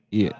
Yeah.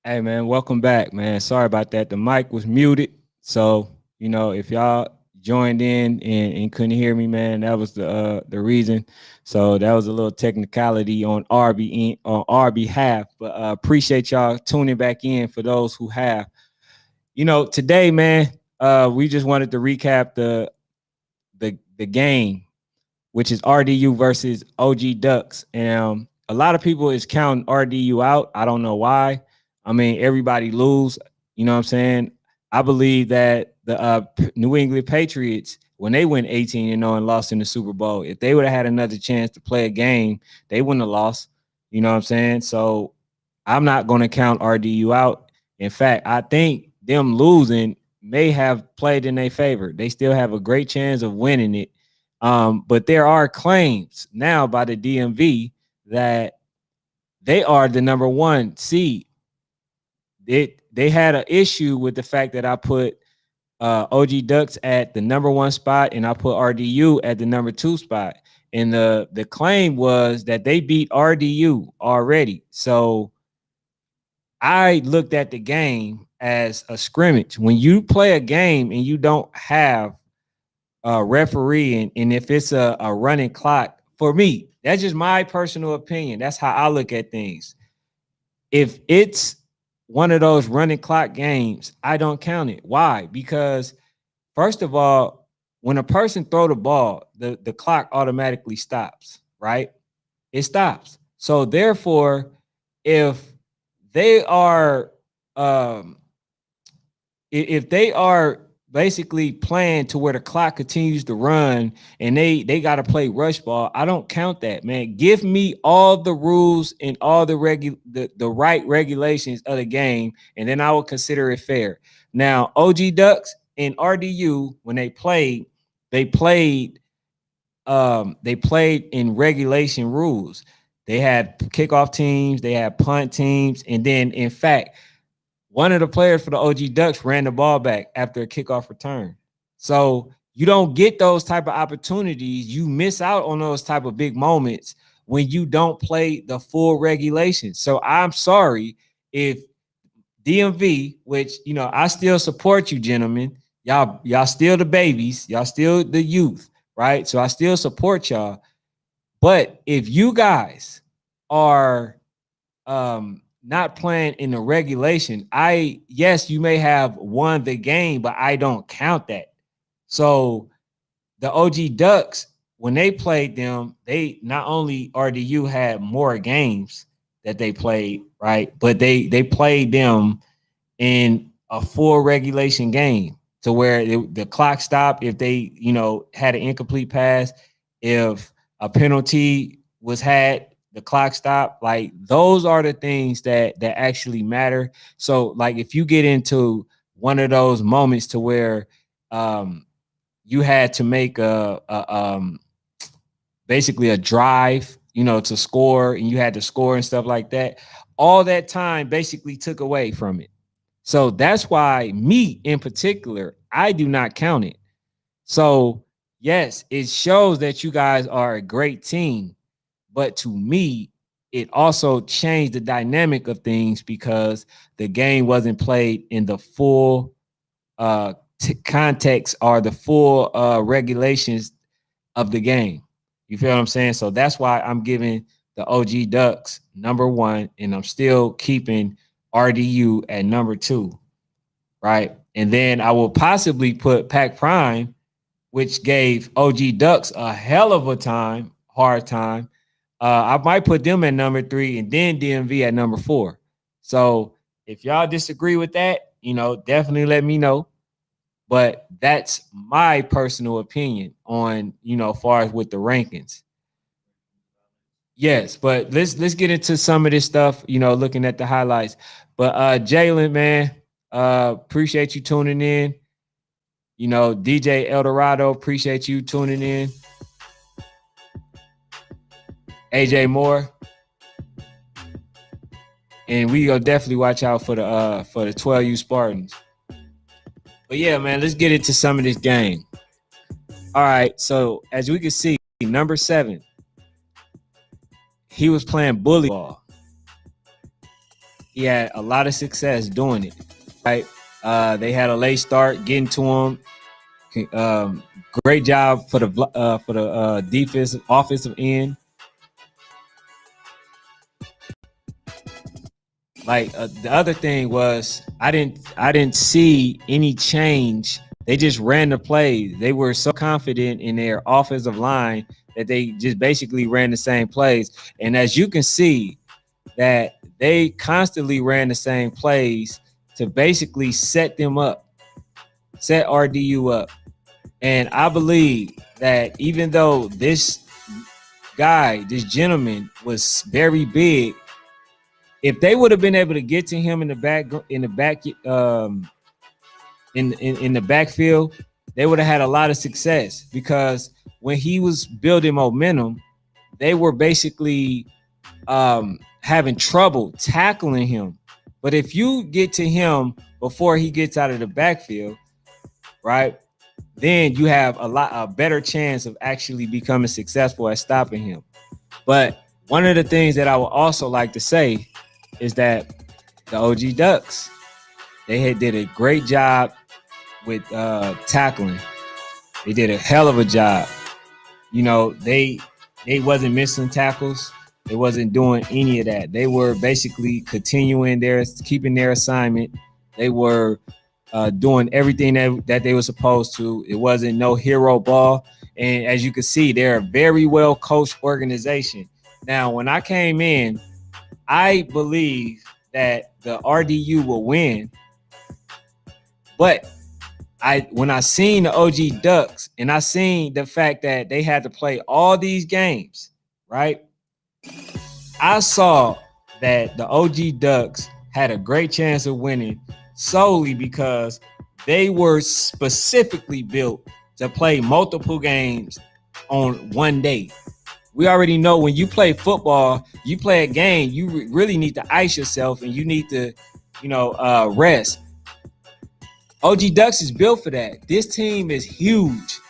Hey man, welcome back, man. Sorry about that. The mic was muted. So, if y'all joined in and couldn't hear me, man, that was the reason. So that was a little technicality on our behalf. But appreciate y'all tuning back in for those who have. Today, man, we just wanted to recap the game, which is RDU versus OG Ducks. And a lot of people is counting RDU out. I don't know why. I mean, everybody lose. You know what I'm saying? I believe that the New England Patriots, when they went 18-0 and lost in the Super Bowl, if they would have had another chance to play a game, they wouldn't have lost. You know what I'm saying? So I'm not going to count RDU out. In fact, I think them losing may have played in their favor. They still have a great chance of winning it. But there are claims now by the DMV that they are the number one seed. They had an issue with the fact that I put OG Ducks at the number one spot and I put RDU at the number two spot. And the claim was that they beat RDU already. So I looked at the game as a scrimmage. When you play a game and you don't have a referee, and if it's a running clock, for me, that's just my personal opinion. That's how I look at things. If it's one of those running clock games, I don't count it. Why? Because first of all, when a person throw the ball, the clock automatically stops, right? It stops. So therefore, if they are um if they are basically playing to where the clock continues to run and they got to play rush ball, I don't count that, man. Give me all the rules and all the right regulations of the game, and then I will consider it fair. Now, OG Ducks and RDU, when they played they played in regulation rules. They had kickoff teams, they had punt teams, and then in fact, one of the players for the OG Ducks ran the ball back after a kickoff return. So you don't get those type of opportunities. You miss out on those type of big moments when you don't play the full regulations. So I'm sorry if DMV, which I still support you, gentlemen. Y'all still the babies, y'all still the youth, right? So I still support y'all. But if you guys are not playing in the regulation, yes, you may have won the game, but I don't count that. So the OG Ducks, when they played them, they not only RDU had more games that they played, right? But they played them in a full regulation game to where the clock stopped if they, had an incomplete pass, if a penalty was had, the clock stopped. Like those are the things that actually matter. So like if you get into one of those moments to where you had to make basically a drive, to score, and you had to score and stuff like that, all that time basically took away from it. So that's why me in particular, I do not count it. So yes, it shows that you guys are a great team, but to me, it also changed the dynamic of things because the game wasn't played in the full context or the full regulations of the game. You feel what I'm saying? So that's why I'm giving the OG Ducks number one, and I'm still keeping RDU at number two, right? And then I will possibly put Pac Prime, which gave OG Ducks a hell of a hard time. I might put them at number three and then DMV at number four. So if y'all disagree with that, definitely let me know. But that's my personal opinion on, far as with the rankings. Yes, but let's get into some of this stuff, looking at the highlights. But Jalen, man, appreciate you tuning in. DJ Eldorado, appreciate you tuning in. AJ Moore. And we gonna definitely watch out for the 12U Spartans. But yeah, man, let's get into some of this game. All right, so as we can see, number 7, he was playing bully ball. He had a lot of success doing it. Right, they had a late start getting to him. Great job for the defensive offensive end. Like the other thing was, I didn't see any change. They just ran the plays. They were so confident in their offensive line that they just basically ran the same plays. And as you can see, that they constantly ran the same plays to basically set them up, set RDU up. And I believe that even though this gentleman was very big, if they would have been able to get to him in the backfield, they would have had a lot of success, because when he was building momentum, they were basically having trouble tackling him. But if you get to him before he gets out of the backfield, right, then you have a better chance of actually becoming successful at stopping him. But one of the things that I would also like to say is that the OG Ducks, they did a great job with tackling. They did a hell of a job. They wasn't missing tackles. They wasn't doing any of that. They were basically keeping their assignment. They were doing everything that they were supposed to. It wasn't no hero ball. And as you can see, they're a very well coached organization. Now, when I came in, I believe that the RDU will win. But when I seen the OG Ducks and I seen the fact that they had to play all these games, right? I saw that the OG Ducks had a great chance of winning solely because they were specifically built to play multiple games on one day. We already know when you play football, you play a game, you really need to ice yourself and you need to, rest. OG Ducks is built for that. This team is huge.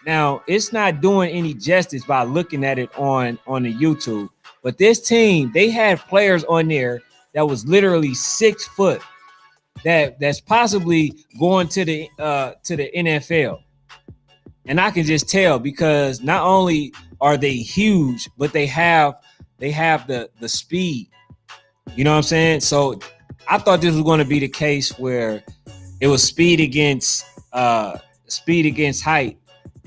Now, it's not doing any justice by looking at it on the YouTube, but this team, they had players on there that was literally 6 foot that's possibly going to the NFL. And I can just tell, because not only are they huge, but they have the speed. You know what I'm saying? So I thought this was going to be the case where it was speed against height,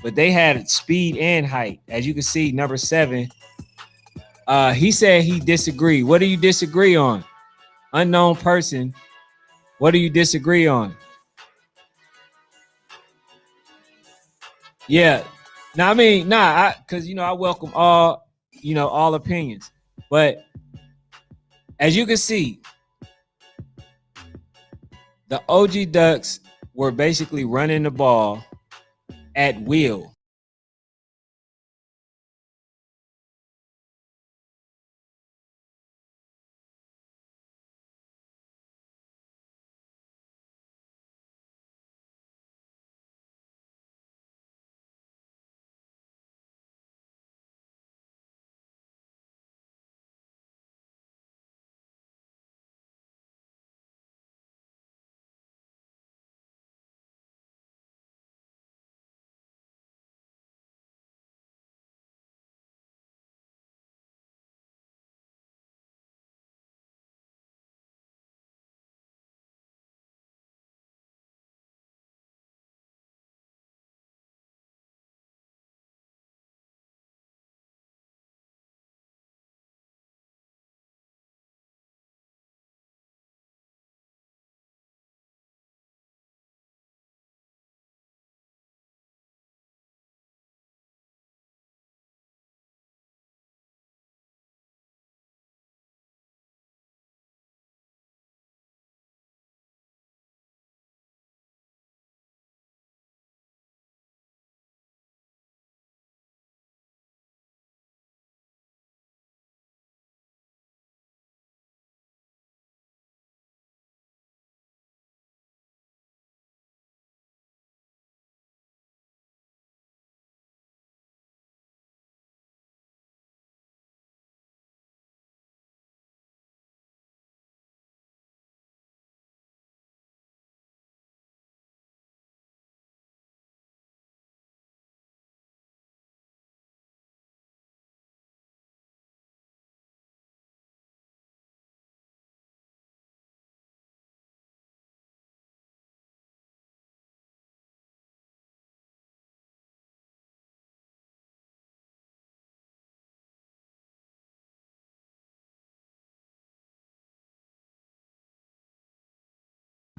but they had speed and height. As you can see, number 7, he said he disagreed. What do you disagree on? Unknown person, what do you disagree on? Yeah. Now, I mean, because I welcome all opinions. But as you can see, the OG Ducks were basically running the ball at will.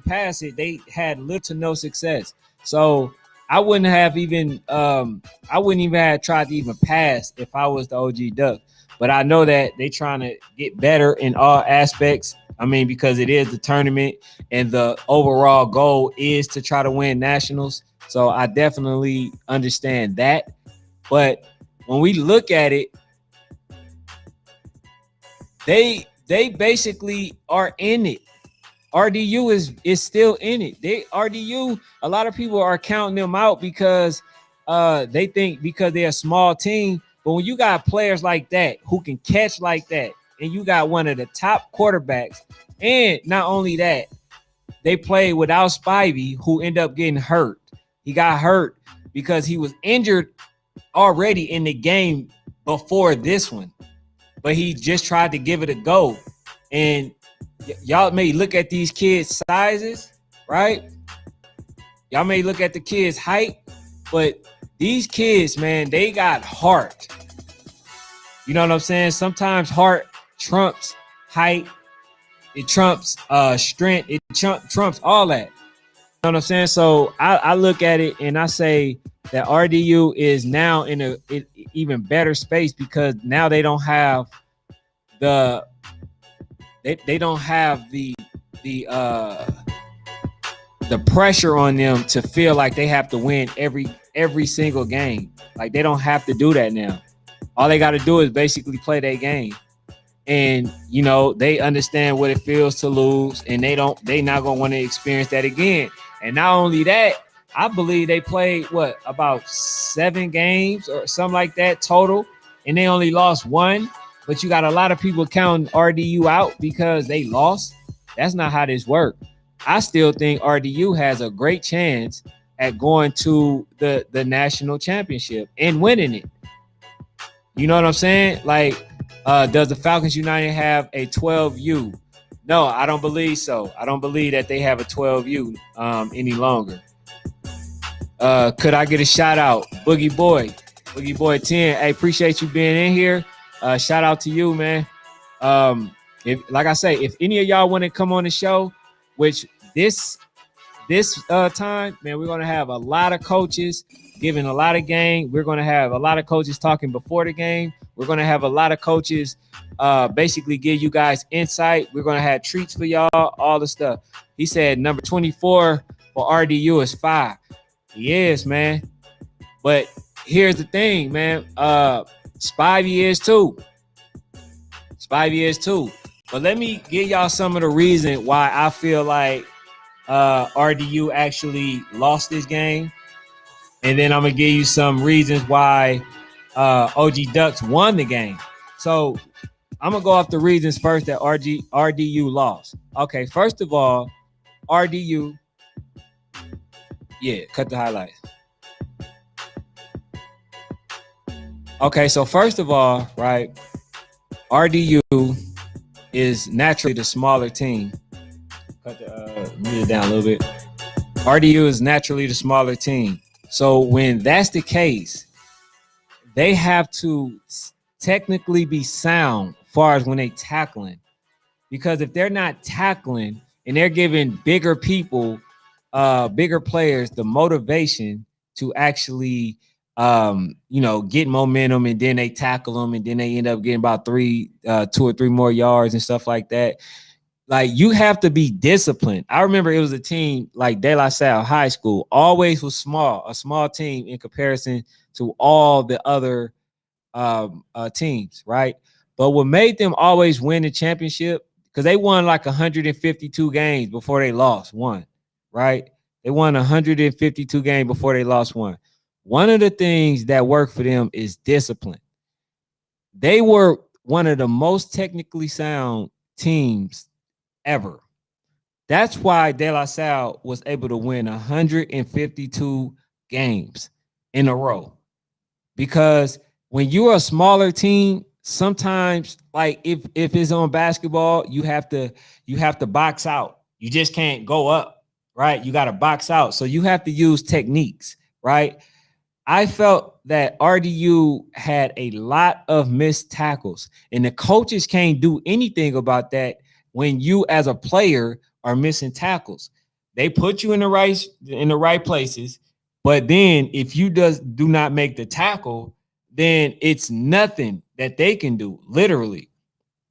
past it, they had little to no success. So I wouldn't have even I wouldn't even have tried to even pass if I was the OG Duck. But I know that they trying to get better in all aspects. I mean, because it is the tournament and the overall goal is to try to win nationals. So I definitely understand that. But when we look at it, they basically are in it. RDU is still in it. They RDU, a lot of people are counting them out because they think because they're a small team. But when you got players like that who can catch like that, and you got one of the top quarterbacks, and not only that, they played without Spivey, who ended up getting hurt. He got hurt because he was injured already in the game before this one, but he just tried to give it a go. And y'all may look at these kids' sizes, right? Y'all may look at the kids' height, but these kids, man, they got heart. You know what I'm saying? Sometimes heart trumps height. It trumps strength. It trumps all that. You know what I'm saying? So I look at it and I say that RDU is now in a even better space because now they don't have the they don't have the pressure on them to feel like they have to win every single game. Like they don't have to do that now. All they got to do is basically play their game. And you know, they understand what it feels to lose, and they not gonna want to experience that again. And not only that, I believe they played about 7 games or something like that total, and they only lost 1. But you got a lot of people counting RDU out because they lost. That's not how this works. I still think RDU has a great chance at going to the national championship and winning it. You know what I'm saying? Like, does the Falcons United have a 12U? No, I don't believe so. I don't believe that they have a 12U any longer. Could I get a shout out? Boogie Boy 10. Hey, appreciate you being in here. Shout out to you, man. If, like I say, if any of y'all want to come on the show, which this time, man, we're gonna have a lot of coaches giving a lot of game. We're gonna have a lot of coaches talking before the game. We're gonna have a lot of coaches basically give you guys insight. We're gonna have treats for y'all, all the stuff. He said number 24 for RDU is 5. Yes, man. But here's the thing, man. Spivey is too. But let me give y'all some of the reason why I feel like RDU actually lost this game. And then I'm going to give you some reasons why OG Ducks won the game. So I'm going to go off the reasons first that RDU lost. Okay, first of all, RDU, cut the highlights. Okay, so first of all, right, RDU is naturally the smaller team. Cut the mute it down a little bit. RDU is naturally the smaller team. So when that's the case, they have to technically be sound as far as when they tackling. Because if they're not tackling and they're giving bigger people, bigger players the motivation to actually get momentum, and then they tackle them, and then they end up getting about 2 or 3 more yards and stuff like that. Like, you have to be disciplined. I remember it was a team like De La Salle High School, always was a small team in comparison to all the other teams, right? But what made them always win the championship, because they won like 152 games before they lost one, right? They won 152 games before they lost one. One of the things that worked for them is discipline. They were one of the most technically sound teams ever. That's why De La Salle was able to win 152 games in a row. Because when you're a smaller team, sometimes, like if it's on basketball, you have to box out. You just can't go up, right? You got to box out. So you have to use techniques, right? I felt that RDU had a lot of missed tackles, and the coaches can't do anything about that when you as a player are missing tackles. They put you in the right places, but then if you do not make the tackle, then it's nothing that they can do, literally,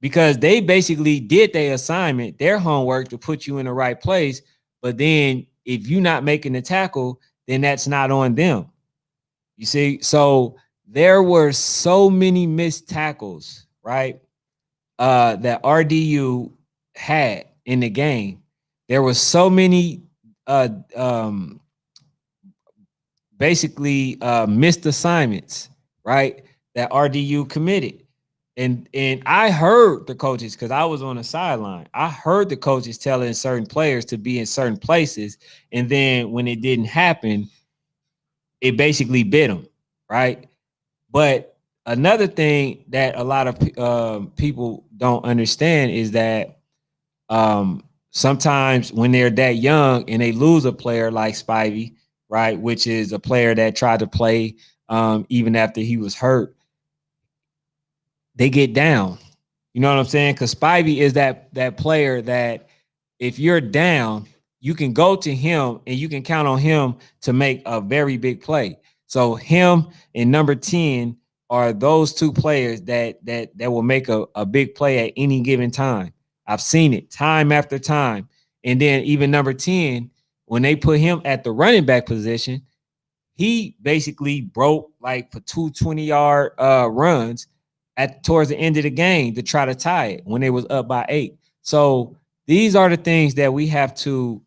because they basically did their assignment, their homework to put you in the right place. But then if you're not making the tackle, then that's not on them. You see, so there were so many missed tackles, right? That RDU had in the game. There was so many uh, um, basically missed assignments, right? That RDU committed. And I heard the coaches, because I was on the sideline. I heard the coaches telling certain players to be in certain places, and then when it didn't happen, it basically bit them, right? But another thing that a lot of people don't understand is that sometimes when they're that young and they lose a player like Spivey, right, which is a player that tried to play even after he was hurt, they get down. You know what I'm saying? Because Spivey is that player that if you're down, you can go to him and you can count on him to make a very big play. So him and number 10 are those two players that will make a big play at any given time. I've seen it time after time. And then even number 10, when they put him at the running back position, he basically broke like for 2 20-yard runs at towards the end of the game to try to tie it when they was up by 8. So these are the things that we have to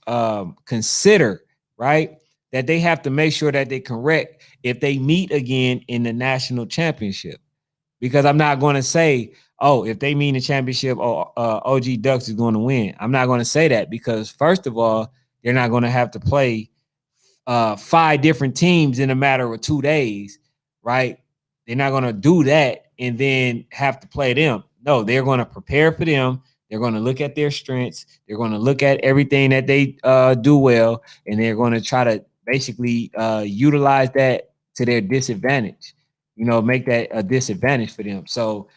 consider, right? That they have to make sure that they correct if they meet again in the national championship. Because I'm not going to say, oh, if they meet in the championship, OG Ducks is going to win. I'm not going to say that because, first of all, they're not going to have to play 5 different teams in a matter of 2 days, right? They're not going to do that and then have to play them. No, they're going to prepare for them. They're going to look at their strengths. They're going to look at everything that they do well, and they're going to try to basically utilize that to their disadvantage, make that a disadvantage for them. So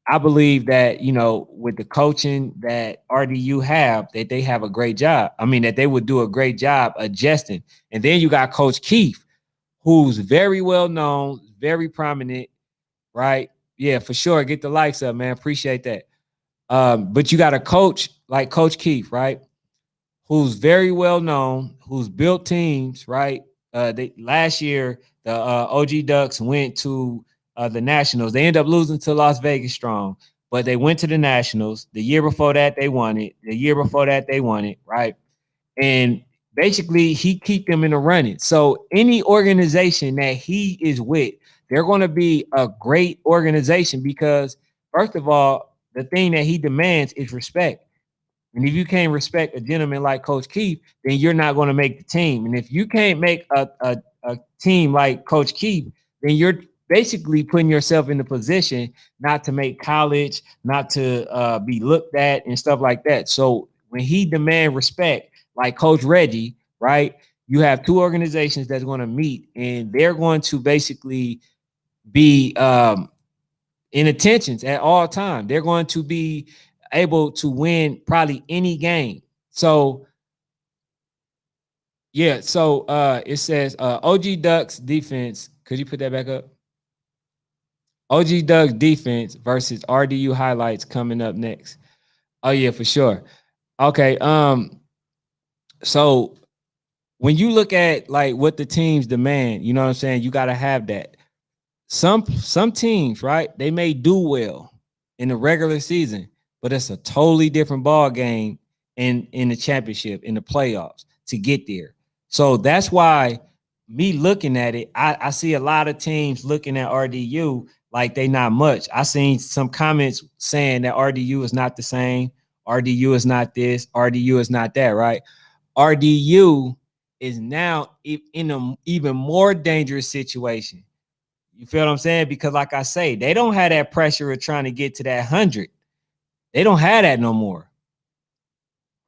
I believe that, with the coaching that RDU have, that they have a great job. I mean, that they would do a great job adjusting. And then you got Coach Keith, who's very well known, very prominent, right? Yeah, for sure. Get the likes up, man. Appreciate that. But you got a coach like Coach Keith, right? Who's very well known, who's built teams, right? Last year, the OG Ducks went to the Nationals. They ended up losing to Las Vegas Strong, but they went to the Nationals. The year before that, they won it. The year before that, they won it, right? And basically, he keep them in the running. So any organization that he is with, they're going to be a great organization because, first of all, the thing that he demands is respect. And if you can't respect a gentleman like Coach Keith, then you're not going to make the team. And if you can't make a team like Coach Keith, then you're basically putting yourself in the position not to make college, not to be looked at and stuff like that. So when he demand respect, like Coach Reggie, right? You have 2 organizations that's going to meet, and they're going to basically be in attentions at all times. They're going to be able to win probably any game. So yeah, so it says OG Ducks defense. Could you put that back up? OG Ducks defense versus RDU highlights coming up next. Oh yeah, for sure. Okay. So when you look at like what the teams demand, you know what I'm saying? You got to have that. Some teams, right? They may do well in the regular season, but it's a totally different ball game in the championship, in the playoffs to get there. So that's why me looking at it, I see a lot of teams looking at RDU like they not much. I seen some comments saying that RDU is not the same. RDU is not this. RDU is not that, right? RDU is now in an even more dangerous situation. You feel what I'm saying? Because like I say, they don't have that pressure of trying to get to that 100. They don't have that no more.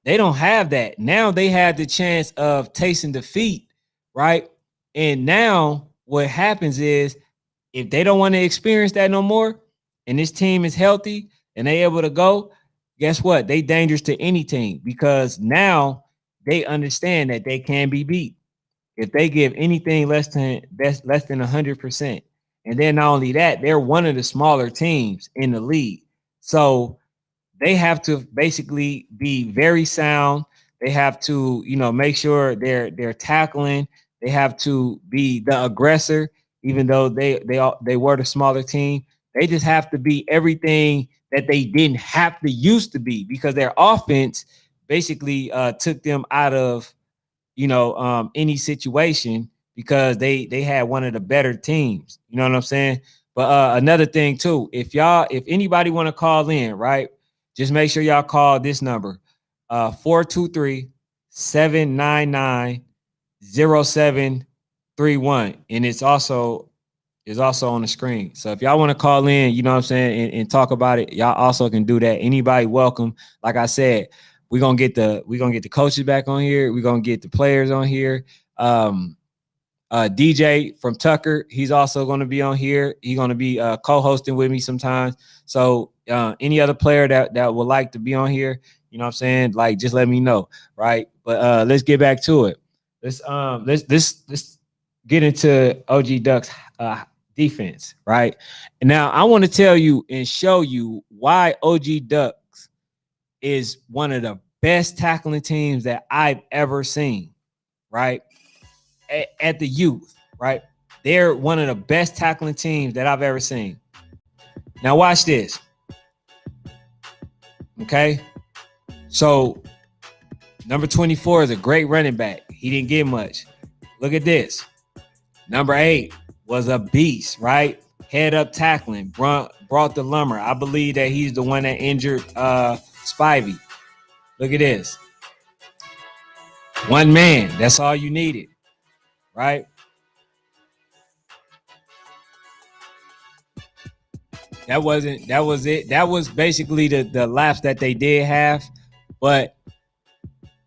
They don't have that. Now they have the chance of tasting defeat, right? And now what happens is if they don't want to experience that no more and this team is healthy and they able to go, guess what? They dangerous to any team because now they understand that they can be beat if they give anything less than 100%. And then not only that, they're one of the smaller teams in the league. So they have to basically be very sound. They have to, make sure they're tackling. They have to be the aggressor, even though they were the smaller team. They just have to be everything that they didn't have to used to be, because their offense basically took them out of any situation, because they had one of the better teams. You know what I'm saying? But another thing too, if anybody want to call in, right, just make sure y'all call this number, 423-799-0731. And it's also on the screen. So if y'all want to call in, you know what I'm saying, and talk about it, y'all also can do that. Anybody welcome. Like I said, we're gonna get the coaches back on here. We're gonna get the players on here. DJ from Tucker, he's also going to be on here. He's going to be co-hosting with me sometimes. So any other player that would like to be on here, you know what I'm saying, like, just let me know, right? But let's get back to it. Let's get into OG Ducks defense, right? And now I want to tell you and show you why OG Ducks is one of the best tackling teams that I've ever seen, right? At the youth, right? They're one of the best tackling teams that I've ever seen. Now watch this. Okay. So number 24 is a great running back. He didn't get much. Look at this. Number 8 was a beast, right? Head up tackling, brought the lumber. I believe that he's the one that injured Spivey. Look at this. One man. That's all you needed, right? That was it. That was basically the laps that they did have. But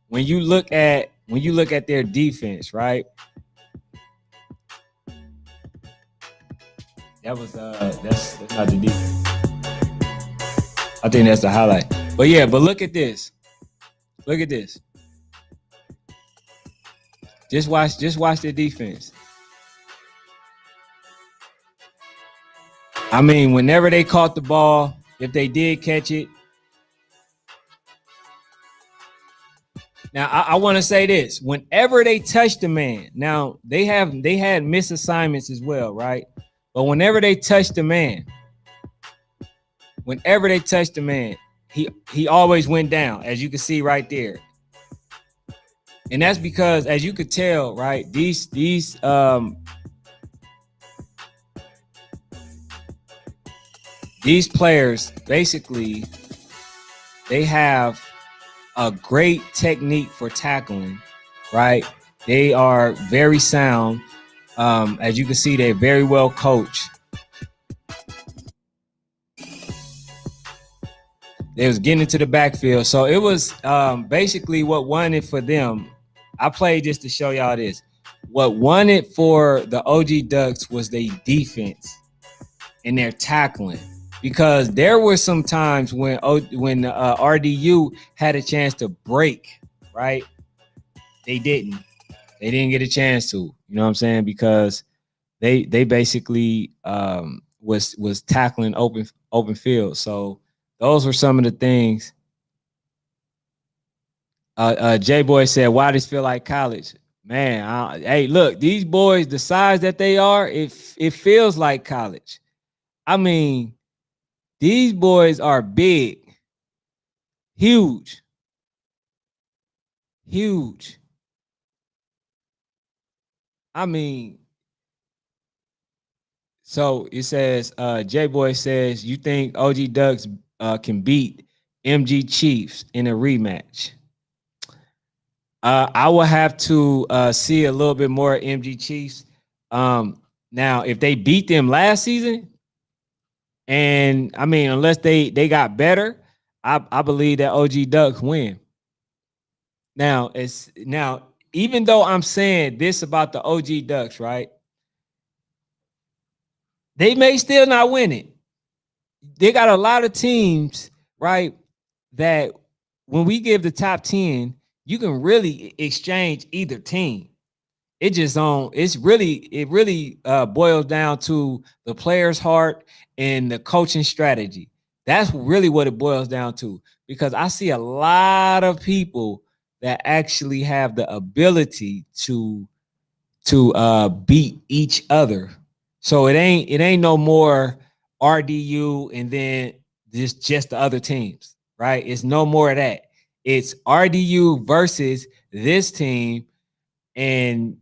when you look at their defense, right? That was that's not the defense. I think that's the highlight. But yeah, but look at this. Look at this. Just watch their defense. I mean, whenever they caught the ball, if they did catch it. Now, I want to say this. Whenever they touched the man, now they had misassignments as well, right? But whenever they touched the man, he always went down, as you can see right there. And that's because, as you could tell, right, these players, basically, they have a great technique for tackling, right? They are very sound. As you can see, they're very well coached. They was getting into the backfield. So it was basically what won it for them. I played just to show y'all this. What won it for the OG Ducks was their defense and their tackling. Because there were some times when RDU had a chance to break, right? They didn't get a chance to. You know what I'm saying? Because they basically was tackling open field. So those were some of the things. J Boy said, "Why does it feel like college?" Man, hey, look, these boys, the size that they are, it feels like college. I mean, these boys are big, huge. I mean, so it says, J Boy says, you think OG Ducks can beat MG Chiefs in a rematch? I will have to see a little bit more MG Chiefs. Now, if they beat them last season, and I mean, unless they got better, I believe that OG Ducks win. Now, even though I'm saying this about the OG Ducks, right? They may still not win it. They got a lot of teams, right, that when we give the top 10, you can really exchange either team. It really boils down to the player's heart and the coaching strategy. That's really what it boils down to. Because I see a lot of people that actually have the ability to beat each other. So it ain't no more RDU and then just the other teams, right? It's no more of that. It's RDU versus this team, and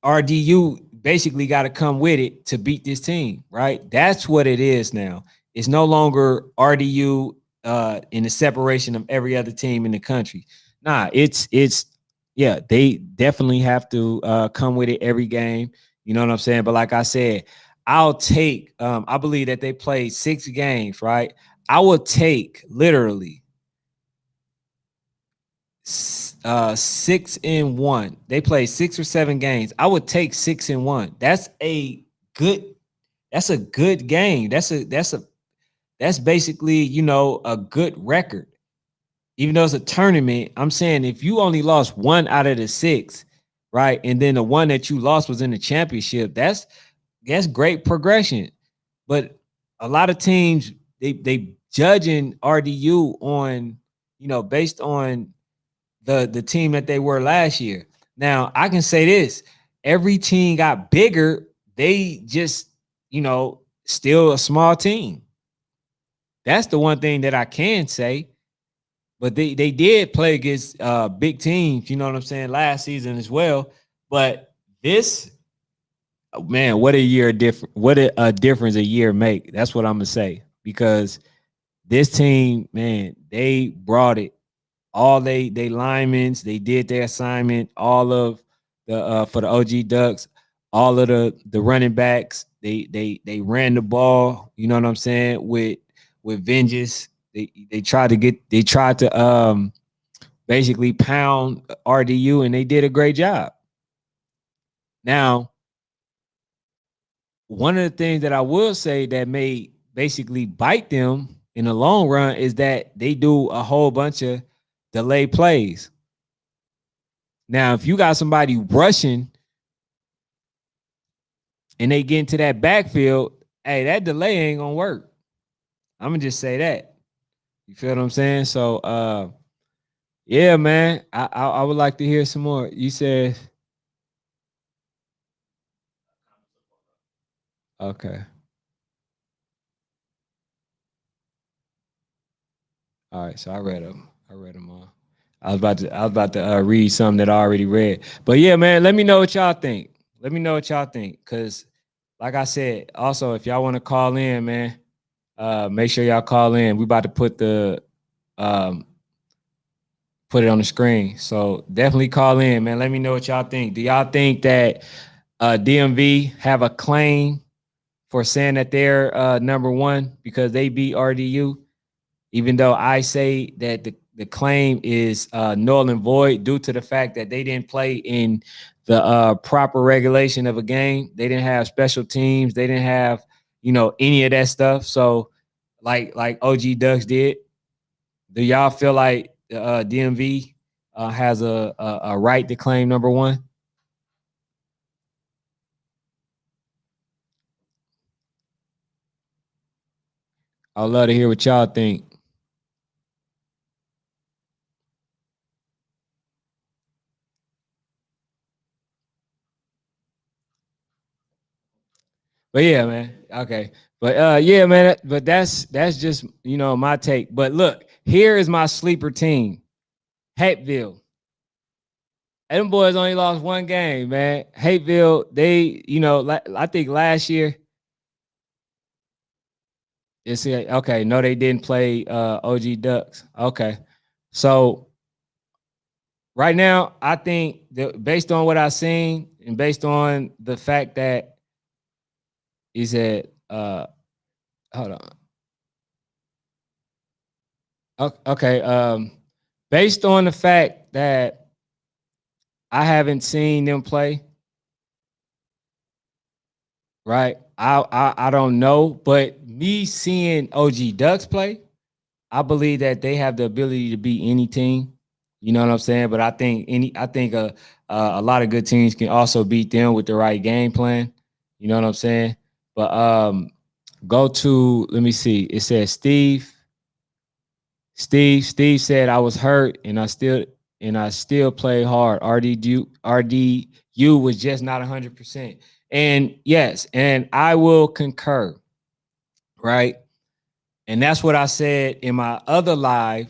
RDU basically got to come with it to beat this team, right? That's what it is now. It's no longer RDU in the separation of every other team in the country. Nah, it's yeah, they definitely have to come with it every game. You know what I'm saying? But like I said, I'll take I believe that they played 6 games, right? I will take literally 6-1. They played 6 or 7 games. I would take 6-1. Good. That's a good game. That's basically a good record. Even though it's a tournament, I'm saying if you only lost 1 out of the 6, right, and then the one that you lost was in the championship, that's great progression. But a lot of teams they judging RDU on based on the team that they were last year. Now, I can say this: every team got bigger. They just, still a small team. That's the one thing that I can say. But they did play against big teams, you know what I'm saying, last season as well. But this, man, what a year different. What a difference a year make. That's what I'm gonna say, because this team, man, they brought it. All they linemen, they did their assignment. All of the for the OG Ducks, all of the running backs, they ran the ball. You know what I'm saying, with vengeance. They tried to basically pound RDU, and they did a great job. Now, one of the things that I will say that may basically bite them in the long run is that they do a whole bunch of delay plays. Now, if you got somebody rushing and they get into that backfield, hey, that delay ain't gonna work. I'm gonna just say that. You feel what I'm saying? So, yeah, man, I would like to hear some more. You said, okay, all right. So I read them. I read them all. I was about to read something that I already read. But yeah, man, let me know what y'all think. Let me know what y'all think, cause like I said, also if y'all want to call in, man, make sure y'all call in. We about to um, put it on the screen. So definitely call in, man. Let me know what y'all think. Do y'all think that DMV have a claim for saying that they're number one because they beat RDU? Even though I say that the claim is null and void due to the fact that they didn't play in the proper regulation of a game. They didn't have special teams. They didn't have, any of that stuff. So like OG Ducks did. Do y'all feel like DMV has a right to claim number one? I'd love to hear what y'all think. But yeah, man. Okay. But yeah, man. But that's just my take. But look, here is my sleeper team, Hateville. And them boys only lost 1 game, man. Hateville, they, I think last year. It's okay. No, they didn't play OG Ducks. Okay. So right now, I think that based on what I've seen and based on the fact that he said, hold on. Okay. Based on the fact that I haven't seen them play, right? I don't know, but me seeing OG Ducks play, I believe that they have the ability to beat any team. You know what I'm saying? But I think a lot of good teams can also beat them with the right game plan. You know what I'm saying? But go to, let me see. It says Steve said I was hurt and I still play hard. RDU was just not 100%. And yes, and I will concur, right? And that's what I said in my other live,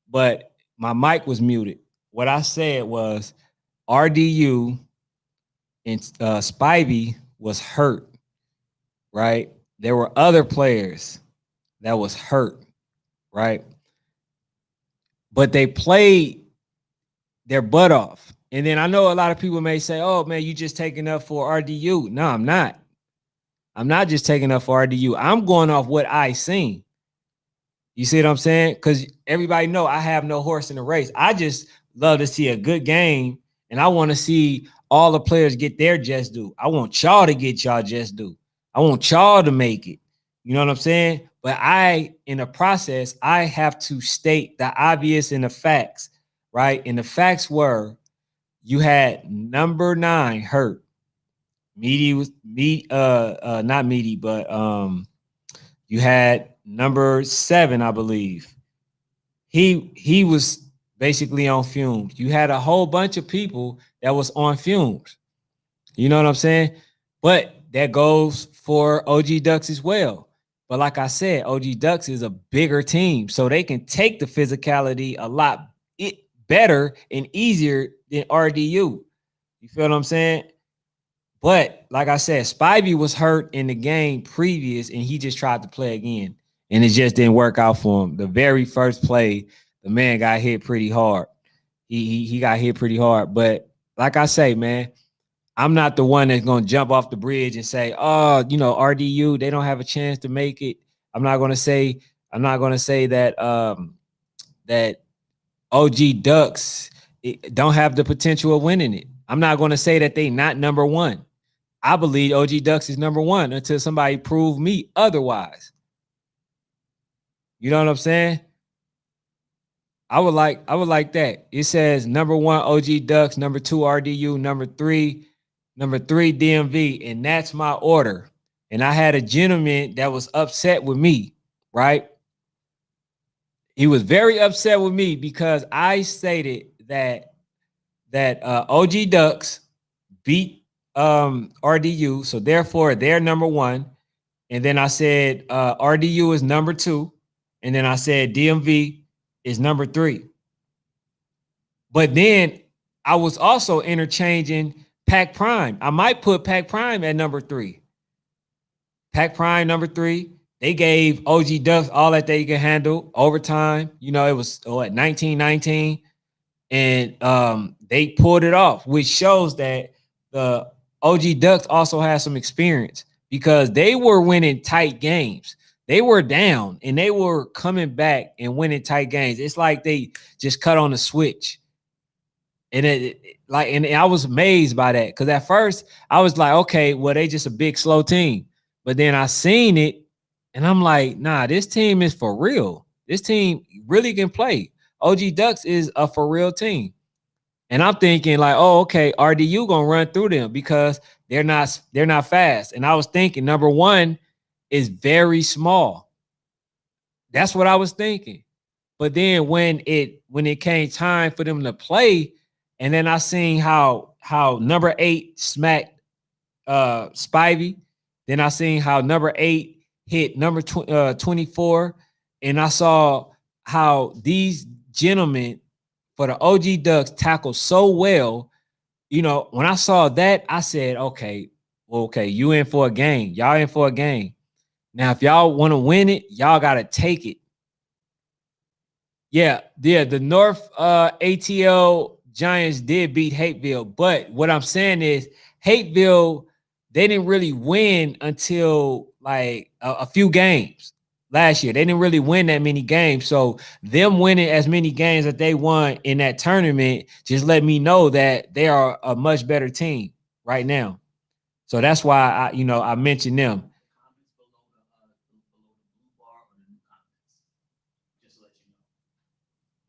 but my mic was muted. What I said was RDU and Spivey was hurt, right? There were other players that was hurt, right? But they played their butt off. And then I know a lot of people may say, "Oh man, you just taking up for RDU." No, I'm not. I'm not just taking up for RDU. I'm going off what I seen. You see what I'm saying? Because everybody know I have no horse in the race. I just love to see a good game, and I want to see all the players get their just due. I want y'all to get y'all just due. I want y'all to make it. You know what I'm saying? But in the process, I have to state the obvious and the facts, right? And the facts were you had number 9 hurt. Meaty was not meaty, but you had number 7, I believe. He was basically on fumes. You had a whole bunch of people that was on fumes. You know what I'm saying? But that goes for OG Ducks as well. But like I said, OG Ducks is a bigger team, so they can take the physicality a lot better and easier than RDU. You feel what I'm saying? But like I said, Spivey was hurt in the game previous, and he just tried to play again, and it just didn't work out for him. The very first play, the man got hit pretty hard. He got hit pretty hard. But like I say, man, I'm not the one that's gonna jump off the bridge and say, "Oh, you know, RDU, they don't have a chance to make it." I'm not gonna say that that OG Ducks don't have the potential of winning it. I'm not gonna say that they not number one. I believe OG Ducks is number one until somebody prove me otherwise. You know what I'm saying? I would like that. It says number 1 OG Ducks, number 2 RDU, number 3 DMV, and that's my order. And I had a gentleman that was upset with me, right? He was very upset with me because I stated that OG Ducks beat RDU, so therefore they're number 1. And then I said RDU is number 2, and then I said DMV is number 3. But then I was also interchanging Pac Prime. I might put Pac Prime at number 3. Pac Prime number 3. They gave OG Ducks all that they could handle overtime. You know, it was at 19-19, and they pulled it off, which shows that the OG Ducks also has some experience because they were winning tight games. They were down and they were coming back and winning tight games. It's like they just cut on the switch. And and I was amazed by that because at first I was like, okay, well, they just a big slow team. But then I seen it and I'm like, nah, this team is for real. This team really can play. OG Ducks is a for real team. And I'm thinking like, oh, okay, RDU gonna run through them because they're not fast. And I was thinking number 1 is very small. That's what I was thinking. But then when it came time for them to play, and then I seen how number 8 smacked Spivey. Then I seen how number 8 hit number 24, and I saw how these gentlemen for the OG Ducks tackled so well. You know, when I saw that, I said, okay, you in for a game. Y'all in for a game. Now, if y'all want to win it, y'all got to take it. Yeah, the North ATL Giants did beat Hateville, but what I'm saying is Hateville, they didn't really win until like a few games last year. They didn't really win that many games. So them winning as many games that they won in that tournament just let me know that they are a much better team right now. So that's why I mentioned them.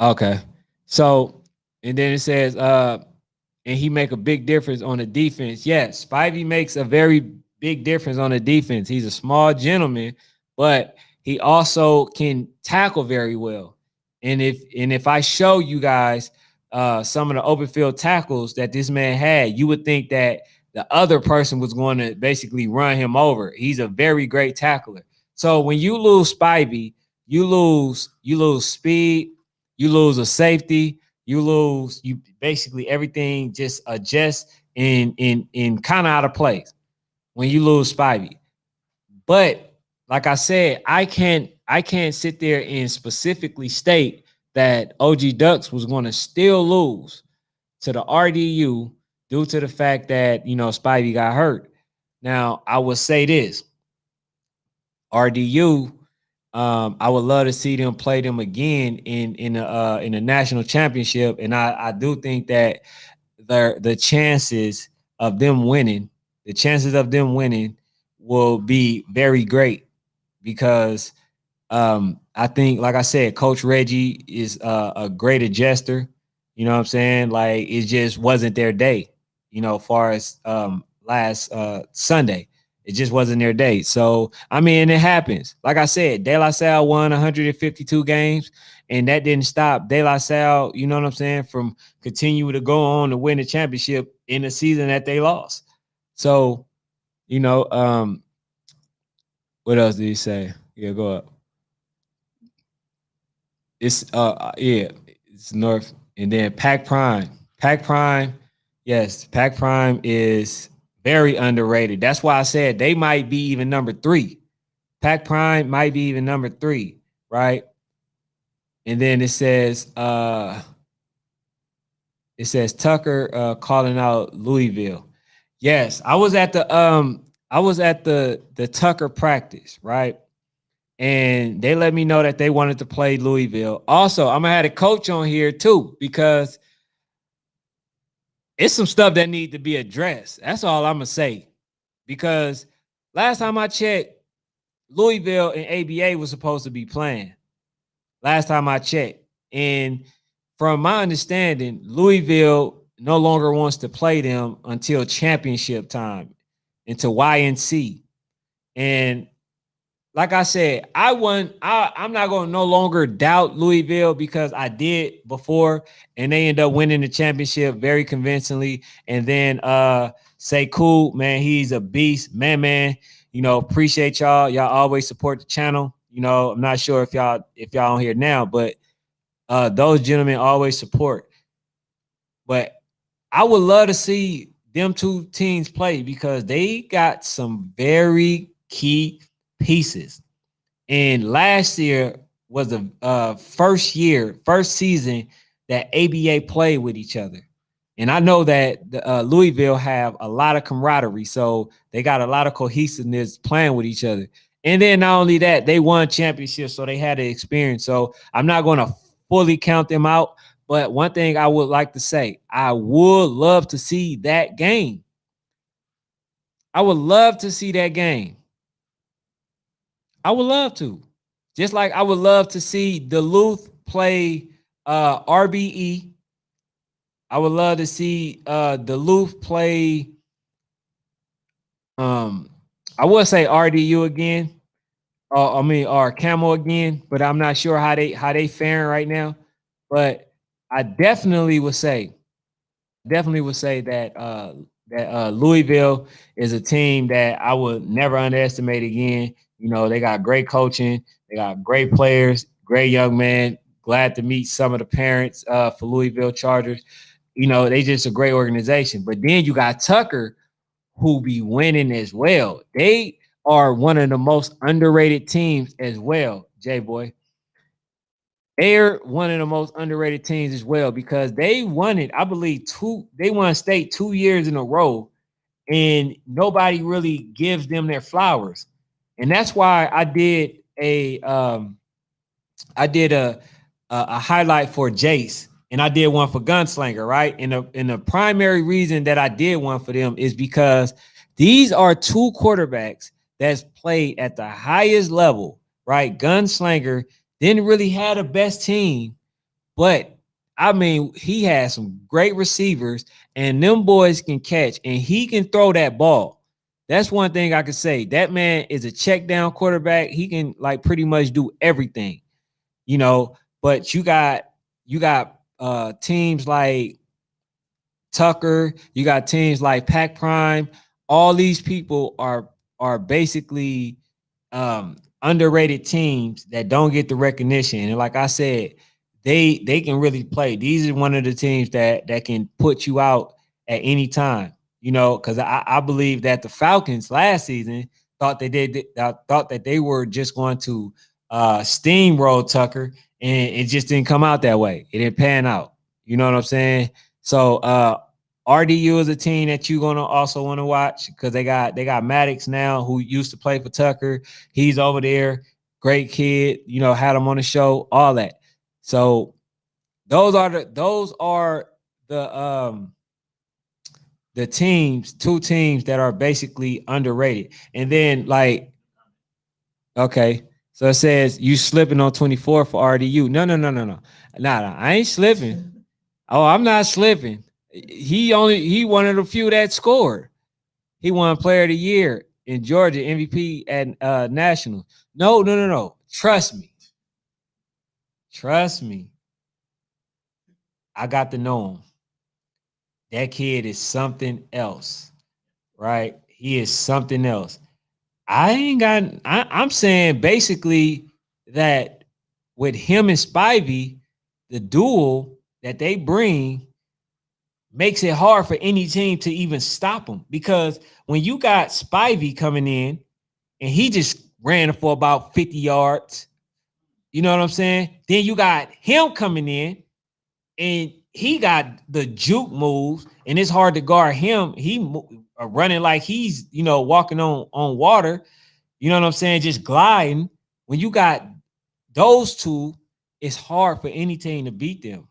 Okay. So And then it says, and he make a big difference on the defense. Yes, Spivey makes a very big difference on the defense. He's a small gentleman, but he also can tackle very well. And if I show you guys some of the open field tackles that this man had, you would think that the other person was going to basically run him over. He's a very great tackler. So when you lose Spivey, you lose speed, you lose a safety, you basically everything just adjusts in kind of out of place when you lose Spivey. But like I said, I can't sit there and specifically state that OG Ducks was going to still lose to the RDU due to the fact that Spivey got hurt. Now I would say this: RDU, I would love to see them play them again in the national championship, and I do think that the chances of them winning, the chances of them winning will be very great because I think, like I said, Coach Reggie is a great adjuster. You know what I'm saying? Like it just wasn't their day. Far as last Sunday, it just wasn't their day. So I mean, it happens. Like I said, De La Salle won 152 games, and that didn't stop De La Salle. You know what I'm saying? From continuing to go on to win the championship in the season that they lost. So you know, what else did he say? Yeah, go up. It's yeah, it's North, and then Pac Prime. Pac Prime, yes, Pac Prime is very underrated. That's why I said they might be even number 3. Pac Prime might be even number 3, right? And then it says Tucker calling out Louisville. Yes, I was at the Tucker practice, right? And they let me know that they wanted to play Louisville. Also, I'm gonna have a coach on here too because it's some stuff that need to be addressed. That's all I'm gonna say. Because last time I checked, Louisville and ABA was supposed to be playing. Last time I checked, and from my understanding, Louisville no longer wants to play them until championship time, into YNC. And like I said, I'm not gonna no longer doubt Louisville because I did before, and they end up winning the championship very convincingly. And then say cool, man, he's a beast, man. Appreciate y'all. Y'all always support the channel. I'm not sure if y'all on here now, but those gentlemen always support. But I would love to see them two teams play because they got some very key pieces. And last year was the first season that ABA played with each other. And I know that Louisville have a lot of camaraderie, so they got a lot of cohesiveness playing with each other. And then not only that, they won championships, so they had the experience. So I'm not going to fully count them out. But one thing I would like to say, I would love to see that game. I would love to see that game. I would love to. Just like I would love to see Duluth play RBE. I would love to see Duluth play I would say RDU again. Or Camo again, but I'm not sure how they faring right now. But I definitely would say that Louisville is a team that I would never underestimate again. They got great coaching, they got great players, great young men. Glad to meet some of the parents for Louisville Chargers. They just a great organization. But then you got Tucker, who be winning as well. They are one of the most underrated teams as well, J Boy. They're one of the most underrated teams as well because they won it, I believe, they won state 2 years in a row, and nobody really gives them their flowers. And that's why I did a highlight for Jace, and I did one for Gunslinger, right? And the primary reason that I did one for them is because these are two quarterbacks that's played at the highest level, right? Gunslinger didn't really have the best team, but I mean, he has some great receivers, and them boys can catch, and he can throw that ball. That's one thing I could say. That man is a check down quarterback. He can like pretty much do everything, you know. But you got teams like Tucker, you got teams like Pac Prime. All these people are basically underrated teams that don't get the recognition. And like I said, they can really play. These are one of the teams that can put you out at any time. You know, because I believe that the Falcons last season thought that they were just going to steamroll Tucker, and it just didn't come out that way. It didn't pan out. You know what I'm saying? So RDU is a team that you're gonna also want to watch because they got Maddox now, who used to play for Tucker. He's over there, great kid. You know, had him on the show, all that. So those are the teams, two teams that are basically underrated. And then like, okay, so it says you slipping on 24 for RDU. No. Nah, I ain't slipping. Oh, I'm not slipping. He one of the few that scored. He won Player of the Year in Georgia, MVP at Nationals. No. Trust me. Trust me. I got to know him. That kid is something else, right? He is something else. I'm saying basically that with him and Spivey, the duel that they bring makes it hard for any team to even stop him. Because when you got Spivey coming in and he just ran for about 50 yards, you know what I'm saying? Then you got him coming in and he got the juke moves, and it's hard to guard him. He running like he's, walking on water. You know what I'm saying? Just gliding. When you got those two, it's hard for any team to beat them.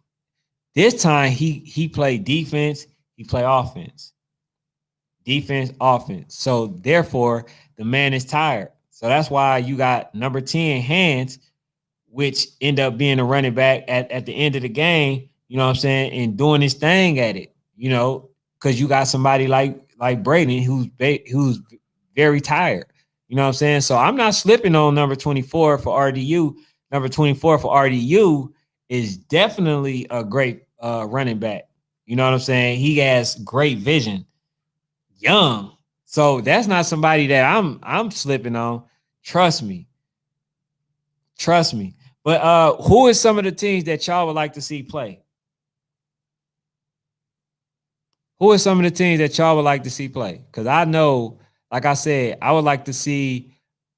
This time he played defense, he played offense. Defense, offense. So therefore, the man is tired. So that's why you got number 10 hands, which end up being a running back at the end of the game, you know what I'm saying, and doing his thing at it, because you got somebody like Braden who's very tired. You know what I'm saying? So I'm not slipping on number 24 for RDU. Number 24 for RDU is definitely a great running back. You know what I'm saying? He has great vision. Young. So that's not somebody that I'm slipping on. Trust me. Trust me. But who is some of the teams that y'all would like to see play? Who are some of the teams that y'all would like to see play? Because I know, like I said, I would like to see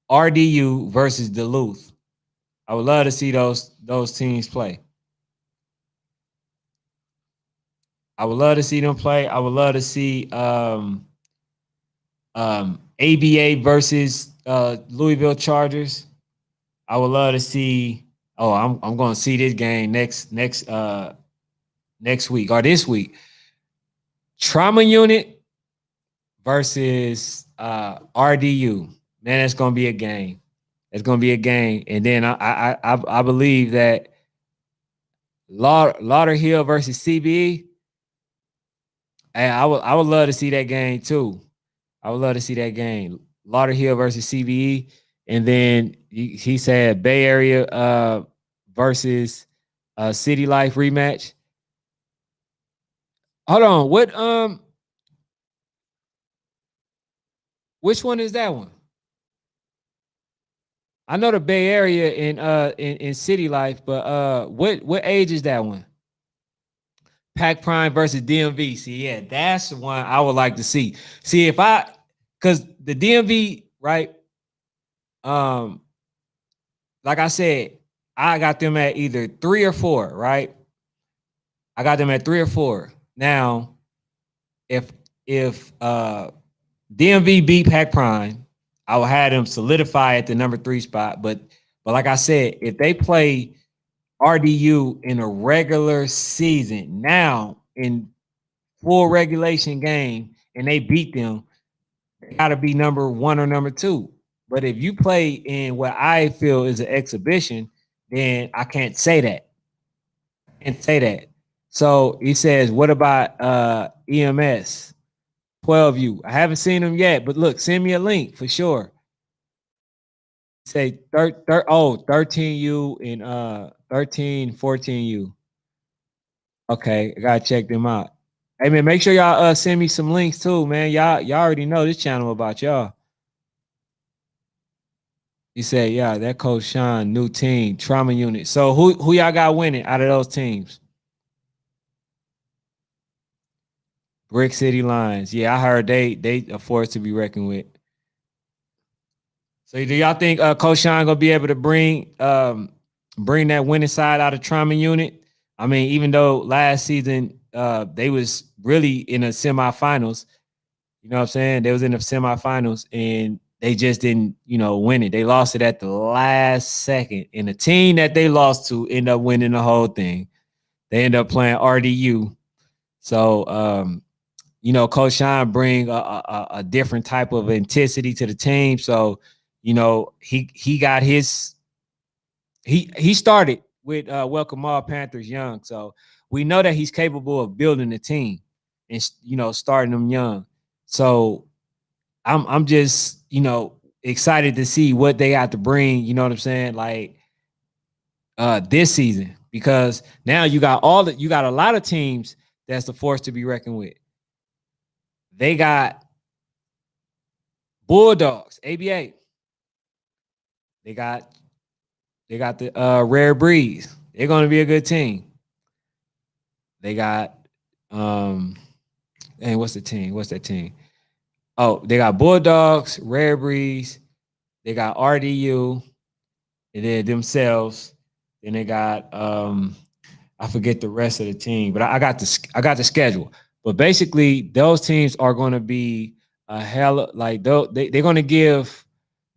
RDU versus Duluth. I would love to see those teams play. I would love to see them play. I would love to see ABA versus Louisville Chargers. I would love to see. Oh, I'm going to see this game next week or this week. Trauma Unit versus RDU. Man, that's going to be a game. It's going to be a game. And then I believe that Lauderhill versus CBE. And I would love to see that game too. I would love to see that game. Lauderhill versus CBE. And then he said Bay Area versus City Life rematch. Hold on. Which one is that one? I know the Bay Area in City Life, but what age is that one? Pac Prime versus DMV. See, yeah, that's the one I would like to see. See if because the DMV, right? Um, like I said, I got them at either 3 or 4, right? I got them at 3 or 4. Now, if DMV beat Pac Prime, I will have them solidify at the number 3 spot. But like I said, if they play RDU in a regular season now in full regulation game and they beat them, they got to be number 1 or number 2. But if you play in what I feel is an exhibition, then I can't say that. I can't say that. So he says, what about EMS 12U? I haven't seen them yet, but look, send me a link for sure. Say 13U and 13, 14U. Okay, I gotta check them out. Hey man, make sure y'all send me some links too, man. Y'all already know this channel about y'all. He said, yeah, that Coach Sean, new team, trauma unit. So who y'all got winning out of those teams? Brick City Lions. Yeah, I heard they a force to be reckoned with. So do y'all think Coach Sean gonna be able to bring that winning side out of trauma unit? I mean, even though last season they was really in the semifinals, you know what I'm saying? They was in the semifinals and they just didn't, win it. They lost it at the last second. And the team that they lost to ended up winning the whole thing. They ended up playing RDU. So Coach Sean bring a different type of intensity to the team. So, he got his he started with Welcome All Panthers young. So we know that he's capable of building a team and starting them young. So I'm just, excited to see what they got to bring, you know what I'm saying? Like this season, because now you got a lot of teams that's the force to be reckoned with. They got Bulldogs, ABA. They got the Rare Breeze. They're going to be a good team. They got and what's the team? What's that team? Oh, they got Bulldogs, Rare Breeze. They got RDU, and then themselves. Then they got I forget the rest of the team, but I got the schedule. But basically, those teams are going to be a hell like they're going to give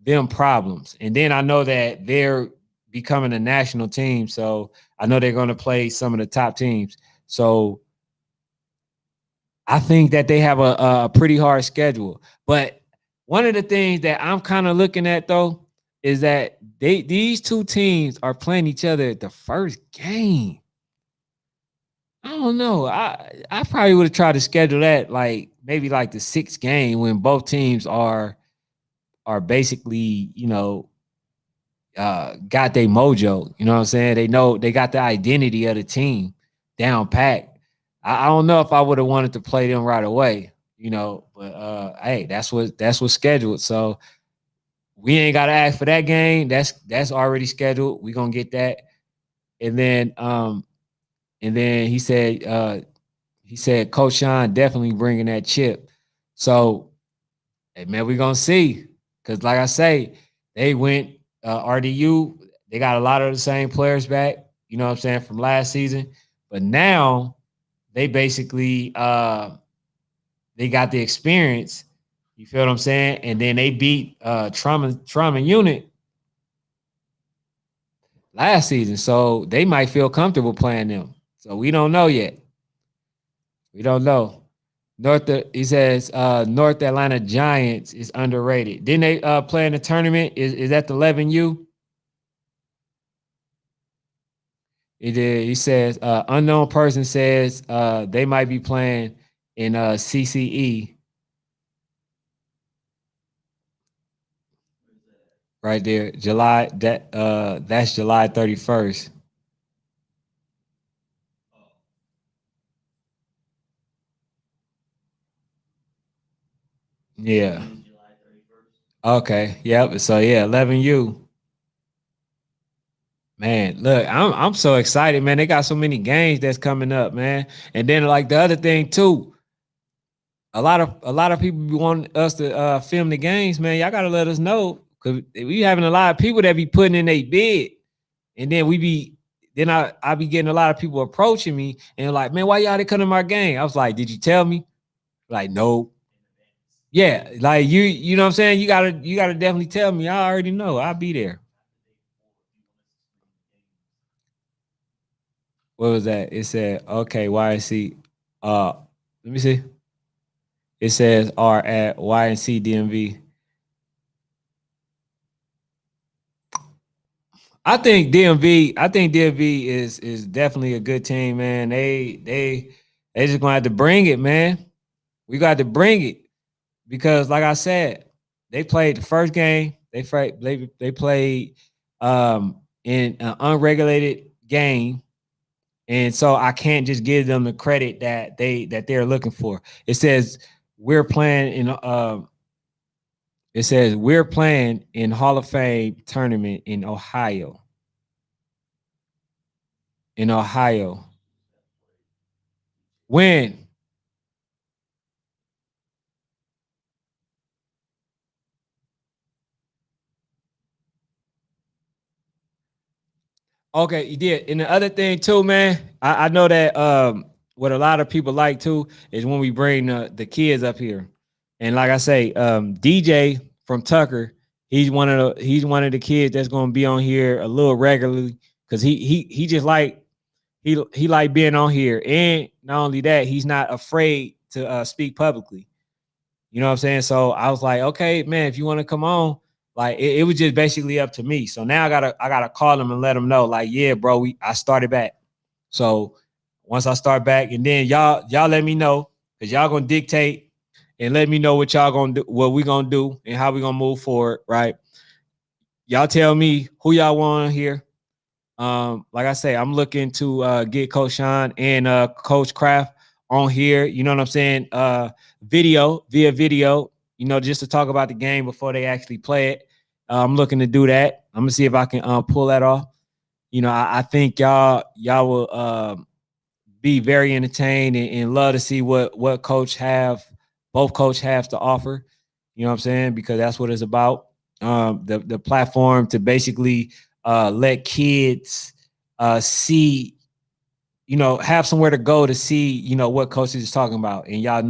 them problems. And then I know that they're becoming a national team, so I know they're going to play some of the top teams. So I think that they have a pretty hard schedule. But one of the things that I'm kind of looking at though is that these two teams are playing each other at the first game. I don't know. I probably would have tried to schedule that like maybe like the sixth game when both teams are basically, got their mojo. You know what I'm saying? They know they got the identity of the team down pat. I don't know if I would have wanted to play them right away, but hey, that's what's scheduled. So we ain't gotta ask for that game. That's already scheduled. We gonna get that. And then he said Coach Sean definitely bringing that chip. So hey man, we gonna see. Cause like I say, they went RDU, they got a lot of the same players back, you know what I'm saying, from last season. But now they basically they got the experience. You feel what I'm saying? And then they beat trauma unit last season. So they might feel comfortable playing them. So we don't know yet. We don't know. He says North Atlanta Giants is underrated. Didn't they play in the tournament? Is that the 11U? He did. He says unknown person says they might be playing in CCE right there. That's July 31st. Yeah. Okay. Yep. So yeah, 11U. Man, look, I'm so excited, man. They got so many games that's coming up, man. And then like the other thing too, a lot of people want us to film the games, man. Y'all gotta let us know because we having a lot of people that be putting in a bid, and then I be getting a lot of people approaching me and like, man, why y'all didn't come to my game? I was like, did you tell me? Like, no. Yeah, like you know what I'm saying? You gotta definitely tell me. I already know. I'll be there. What was that? It said, okay, YNC. Let me see. It says R at YNC DMV. I think DMV is definitely a good team, man. They just gonna have to bring it, man. We got to bring it because, like I said, they played the first game. They played in an unregulated game, and so I can't just give them the credit that they're looking for. It says we're playing in it says we're playing in Hall of Fame tournament in Ohio. In Ohio. When? Okay, you did. And the other thing too, man, I know that what a lot of people like too is when we bring the kids up here. And like I say, DJ from Tucker, he's one of the kids that's gonna be on here a little regularly because he just like he like being on here. And not only that, he's not afraid to speak publicly. You know what I'm saying? So I was like, okay, man, if you want to come on, like it was just basically up to me. So now I gotta call him and let him know, like, yeah, bro, I started back. So once I start back, and then y'all let me know because y'all gonna dictate and let me know what y'all gonna do, what we gonna do, and how we gonna move forward, right? Y'all tell me who y'all want here. Like I say, I'm looking to get Coach Sean and Coach Kraft on here. You know what I'm saying? Via video. You know, just to talk about the game before they actually play it. I'm looking to do that. I'm gonna see if I can pull that off. You know, I think y'all will be very entertained and love to see what both coach have to offer. You know what I'm saying? Because that's what it's about. The platform to basically let kids see, have somewhere to go to see, what coaches is talking about, and y'all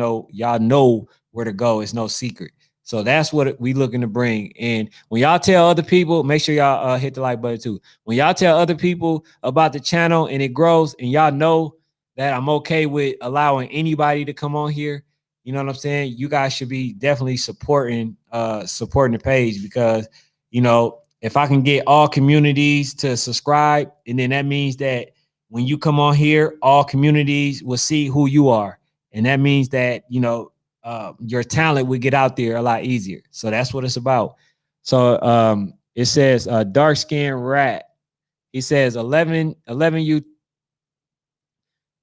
know where to go. It's no secret. So that's what we looking to bring. And when y'all tell other people, make sure y'all hit the like button too. When y'all tell other people about the channel and it grows, and y'all know that I'm okay with allowing anybody to come on here, you know what I'm saying? You guys should be definitely supporting the page because, if I can get all communities to subscribe, and then that means that when you come on here, all communities will see who you are. And that means that, your talent would get out there a lot easier. So that's what it's about. So it says dark skinned rat. He says 11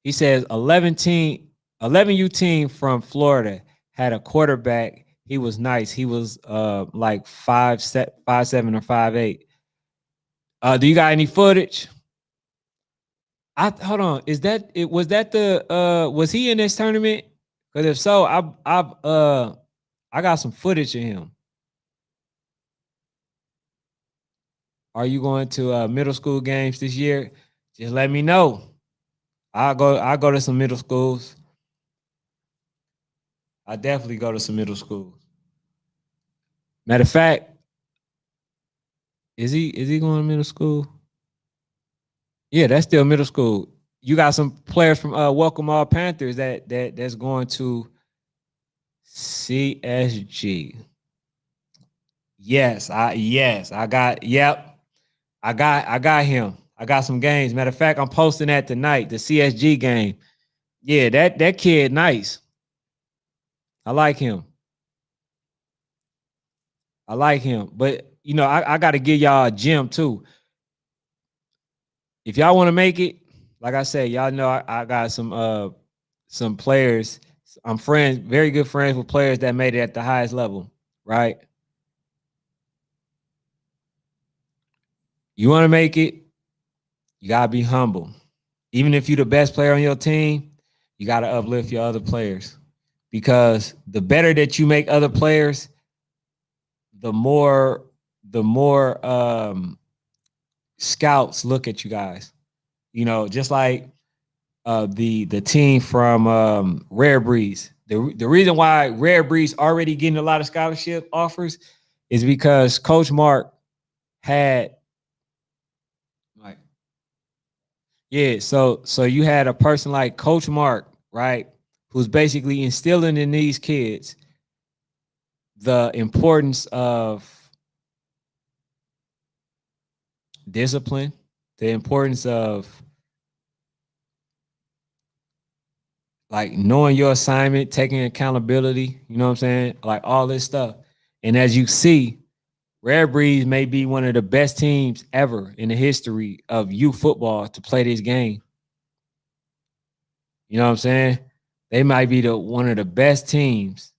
he says 11U team from Florida had a quarterback. He was nice. He was like 5'7" or 5'8". Do you got any footage? I hold on. Is that it? Was that the was he in this tournament? Because if so, I got some footage of him. Are you going to middle school games this year? Just let me know. I'll go to some middle schools. I definitely go to some middle schools. Matter of fact, is he going to middle school? Yeah, that's still middle school. You got some players from Welcome All Panthers that's going to CSG. Yes, I got yep. I got him. I got some games. Matter of fact, I'm posting that tonight, the CSG game. Yeah, that kid nice. I like him. I like him. But I gotta give y'all a gym too. If y'all want to make it, like I say, y'all know I got some players. I'm friends, very good friends with players that made it at the highest level, right? You want to make it, you gotta be humble. Even if you're the best player on your team, you gotta uplift your other players. Because the better that you make other players, the more scouts look at you guys. Just like the team from Rare Breeze. The reason why Rare Breeze already getting a lot of scholarship offers is because Coach Mark had like yeah. So you had a person like Coach Mark, right, who's basically instilling in these kids the importance of discipline, the importance of like knowing your assignment, taking accountability, you know what I'm saying? Like all this stuff. And as you see, Rare Breeds may be one of the best teams ever in the history of youth football to play this game. You know what I'm saying? They might be the one of the best teams.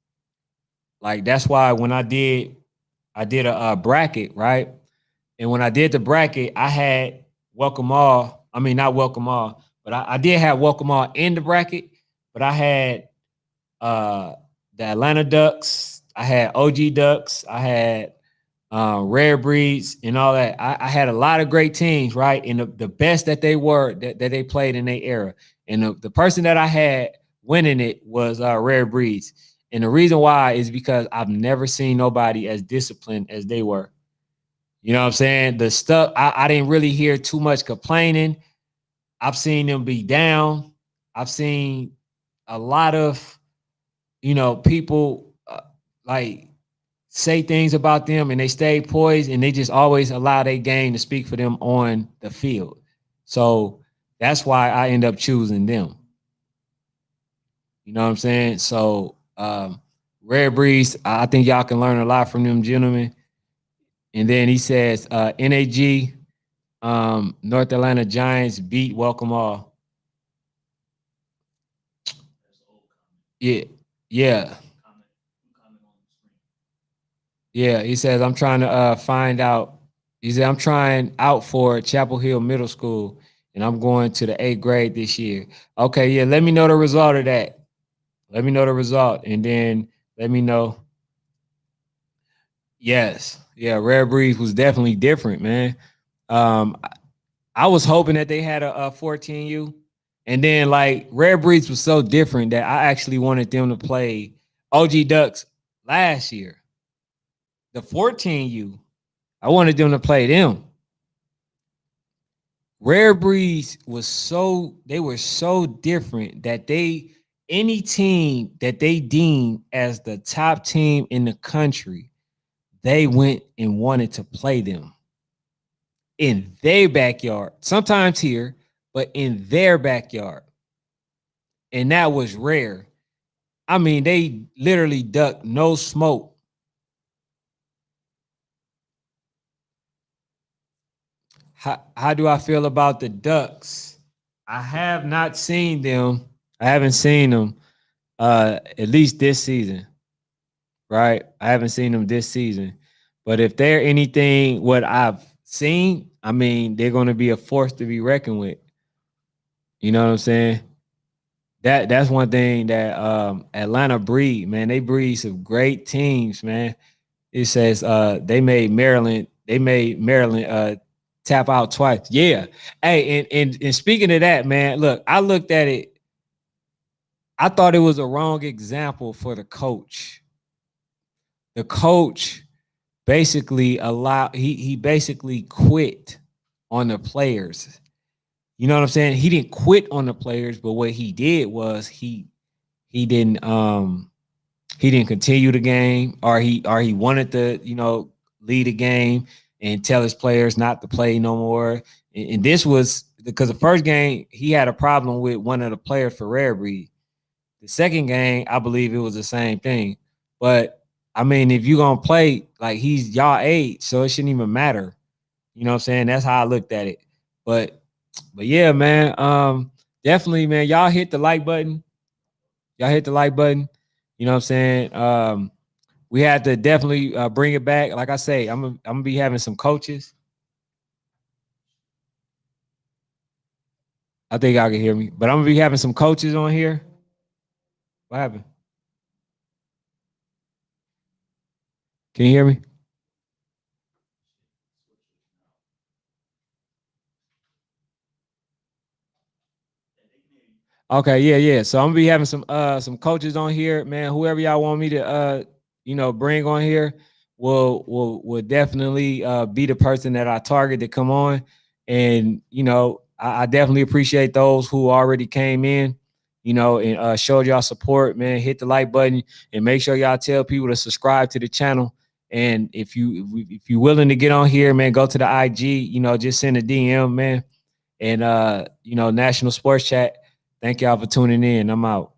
Like that's why when I did a bracket, right? And when I did the bracket, I had Welcome All. I mean, not Welcome All, but I did have Welcome All in the bracket. But I had uh, the Atlanta Ducks. I had OG Ducks. I had Rare Breeds and all that. I had a lot of great teams, right? And the best that they were that they played in their era. And the person that I had winning it was Rare Breeds. And the reason why is because I've never seen nobody as disciplined as they were. You know what I'm saying? The stuff I didn't really hear too much complaining. I've seen them be down. I've seen a lot of people like say things about them and they stay poised and they just always allow their game to speak for them on the field. So that's why I end up choosing them. You know what I'm saying? So Rare Breeds, I think y'all can learn a lot from them gentlemen. And then he says NAG, North Atlanta Giants beat Welcome All. Yeah, yeah. Yeah, he says I'm trying to find out. He said I'm trying out for Chapel Hill Middle School, and I'm going to the 8th grade this year. Okay, yeah. Let me know the result of that. Let me know the result, and then let me know. Yes, yeah. Rare Breeds was definitely different, man. I was hoping that they had a 14U, and then like Rare Breeds was so different that I actually wanted them to play OG Ducks last year. The 14U, I wanted them to play them. Rare Breeds they were so different that any team that they deemed as the top team in the country, they went and wanted to play them in their backyard. Sometimes here, but in their backyard. And that was rare. I mean, they literally ducked no smoke. How do I feel about the Ducks? I have not seen them. I haven't seen them at least this season, right? I haven't seen them this season. But if they're anything what I've seen, I mean, they're going to be a force to be reckoned with. You know what I'm saying? That's one thing that Atlanta breed, man. They breed some great teams, man. It says they made Maryland tap out twice. Yeah. Hey, and speaking of that, man, look, I looked at it. I thought it was a wrong example for the coach. The coach basically he basically quit on the players. You know what I'm saying? He didn't quit on the players, but what he did was he didn't he didn't continue the game, or he wanted to, lead the game and tell his players not to play no more. And this was because the first game he had a problem with one of the players for Rare Breed. The second game, I believe it was the same thing. But I mean, if you're gonna play, like he's y'all age, so it shouldn't even matter. You know what I'm saying? That's how I looked at it. But yeah, man. Definitely, man. Y'all hit the like button. Y'all hit the like button. You know what I'm saying? We had to definitely bring it back. Like I say, I'm gonna be having some coaches. I think y'all can hear me, but I'm gonna be having some coaches on here. What happened? Can you hear me? Okay, yeah, yeah. So I'm gonna be having some coaches on here, man. Whoever y'all want me to bring on here will definitely be the person that I target to come on. And I definitely appreciate those who already came in, and showed y'all support, man. Hit the like button and make sure y'all tell people to subscribe to the channel. And if you're willing to get on here, man, go to the IG, just send a DM, man. And National Sports Chat. Thank y'all for tuning in. I'm out.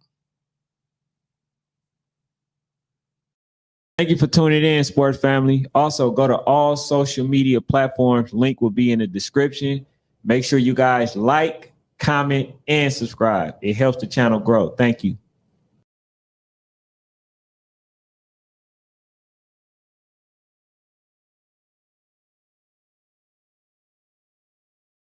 Thank you for tuning in, sports family. Also, go to all social media platforms. Link will be in the description. Make sure you guys like, comment, and subscribe. It helps the channel grow. Thank you.